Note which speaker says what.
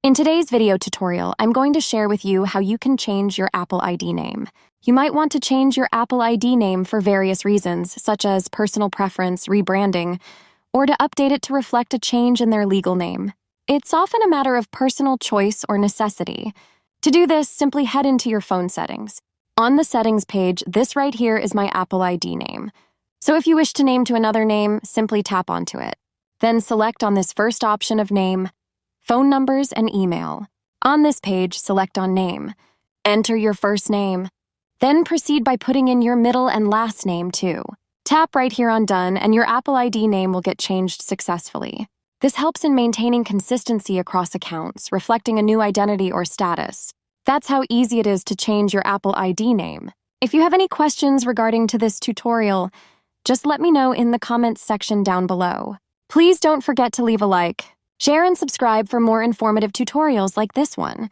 Speaker 1: In today's video tutorial, I'm going to share with you how you can change your Apple ID name. You might want to change your Apple ID name for various reasons, such as personal preference, rebranding, or to update it to reflect a change in their legal name. It's often a matter of personal choice or necessity. To do this, simply head into your phone settings. On the settings page, this right here is my Apple ID name. So if you wish to name to another name, simply tap onto it. Then select on this first option of name, phone numbers and email. On this page, select on name. Enter your first name. Then proceed by putting in your middle and last name too. Tap right here on done and your Apple ID name will get changed successfully. This helps in maintaining consistency across accounts, reflecting a new identity or status. That's how easy it is to change your Apple ID name. If you have any questions regarding to this tutorial, just let me know in the comments section down below. Please don't forget to leave a like. Share and subscribe for more informative tutorials like this one.